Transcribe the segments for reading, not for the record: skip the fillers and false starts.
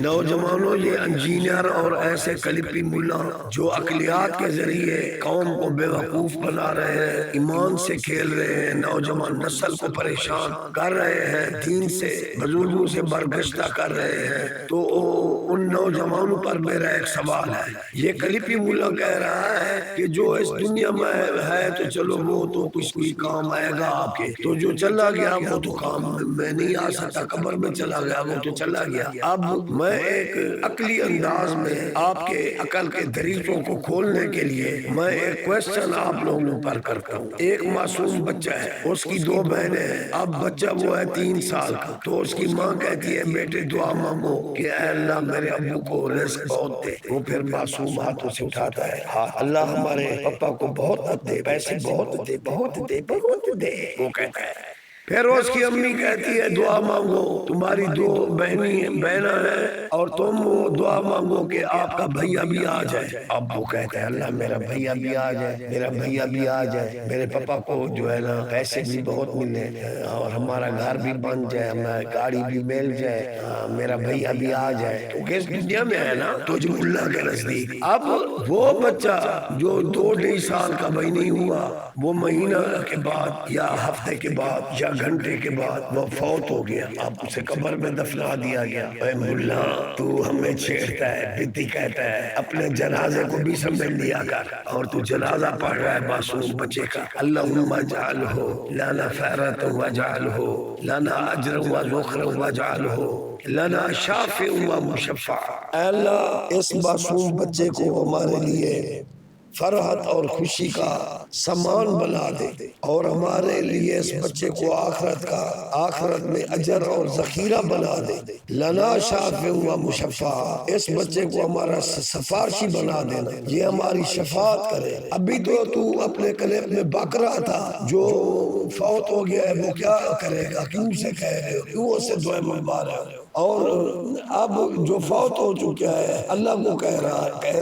نوجوانوں یہ انجینئر اور ایسے کلپی ملا جو عقلیات کے ذریعے قوم کو بے وقوف بنا رہے ہیں، ایمان سے کھیل رہے ہیں، نوجوان نسل کو پریشان کر رہے ہیں، دین سے بزرگوں سے برگشتہ کر رہے ہیں، تو ان نوجوانوں پر میرا ایک سوال ہے۔ یہ کلپی ملا کہہ رہا ہے کہ جو اس دنیا میں ہے تو چلو وہ تو کچھ کوئی کام آئے گا آپ کے، تو جو چلا گیا وہ تو کام میں نہیں آ سکتا، قبر میں چلا گیا وہ تو چلا گیا۔ اب میں ایک عقلی انداز میں آپ کے عقل کے دریچوں کو کھولنے کے لیے میں ایک کویسچن آپ لوگوں پر کرتا ہوں۔ ایک معصوم بچہ ہے، اس کی 2 بہنیں ہیں، اب بچہ وہ ہے 3 سال کا، تو اس کی ماں کہتی ہے بیٹے دعا مانگو کہ اے اللہ میرے ابو کو رزق بہت دے۔ وہ پھر معصوم ہاتھوں سے اٹھاتا ہے ہاتھ، اللہ ہمارے پپا کو بہت دے، پیسے بہت دے، بہت دے، بہت دے، وہ کہتا ہے۔ پھر اس کی امی کہتی ہے دعا مانگو، تمہاری 2 بہنیں ہیں اور تم دعا مانگو کہ آپ کا بھیا بھی آ جائے۔ اب وہ کہتا ہے اللہ میرا بھیا بھی آ جائے، میرا بھیا بھی آ جائے، میرے پپا کو جو ہے نا پیسے بھی بہت ملے اور ہمارا گھر بھی بن جائے، ہمیں گاڑی بھی مل جائے، میرا بھیا بھی آ جائے، کیونکہ اس دنیا میں ہے نا تو جو اللہ کے نزدیک۔ اب وہ بچہ جو 2-2.5 سال کا بھی نہیں ہوا، وہ مہینہ کے بعد یا ہفتے کے بعد یا گھنٹے کے بعد وہ فوت ہو گیا، اب اسے قبر میں دفنا دیا گیا۔ اے ملا تو ہمیں چھیڑتا ہے، بدی کہتا ہے اپنے جنازے کو بھی سمجھ لیا کر، اور تو جنازہ پڑھ رہا ہے معصوم بچے کا۔ اللہم اجعلہ لنا خیرۃ واجعلہ لنا اجرا وذخرا واجعلہ لنا شافعا ومشفعا۔ اے اللہ اس معصوم بچے کو ہمارے لیے فرحت اور خوشی کا سامان بنا دے، اور ہمارے لیے اس بچے کو آخرت میں اجر اور ذخیرہ بنا دے۔ لنا شافع و مشفع، اس بچے کو ہمارا سفارشی بنا دینا، یہ ہماری شفاعت کرے۔ ابھی تو اپنے کلب میں بک رہا تھا جو فوت ہو گیا ہے وہ کیا کرے گا، کیوں سے کہہ رہے ہو، کیوں اس سے دعائیں منگوا رہے ہو، اور اب جو فوت ہو چکا ہے اللہ کو کہہ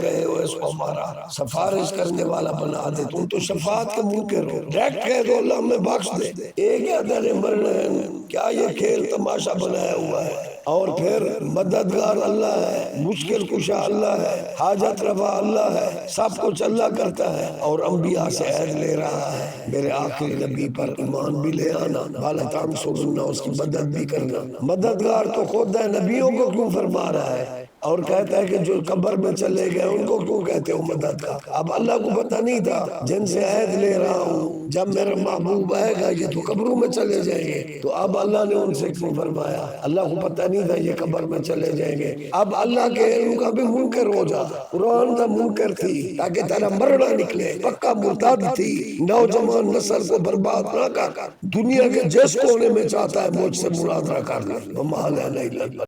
رہے ہو اس کو ہمارا سفارش کرنے والا بنا دے۔ تم تو شفاعت کے منکر ہو، ڈائریکٹ کہہ دو اللہ ہمیں بخش دے۔ ایک یا در مرن، کیا یہ کھیل تماشا بنایا ہوا ہے؟ اور پھر مددگار اللہ ہے، مشکل کشا اللہ ہے، حاجت رفع اللہ ہے، سب کچھ اللہ کرتا ہے، اور انبیاء سے عہد لے رہا ہے میرے آخری نبی پر ایمان بھی لے آنا، بالا تنصرن، اس کی مدد بھی کرنا۔ مددگار تو خود ہے، نبیوں کو کیوں فرما رہا ہے؟ اور کہتا ہے کہ جو قبر میں چلے گئے ان کو کیوں کہتے ہو مددگار؟ اب اللہ کو پتہ نہیں تھا جن سے عہد لے رہا ہوں جب میرا محبوب آئے گا یہ تو قبروں میں چلے جائیں گے، تو اب اللہ نے ان سے کیوں فرمایا؟ اللہ کو پتہ نہیں تھا یہ قبر میں چلے جائیں گے۔ اب اللہ کے علم کا بھی منکر ہو جا، قرآن کا منکر تھی تاکہ تیرا مرنا نکلے، پکا مرتد تھی، نوجوان نسل کو برباد نہ کر، دنیا کے جس کونے میں چاہتا ہے مجھ سے مناظرہ کر لے، وما لنا الا اللہ۔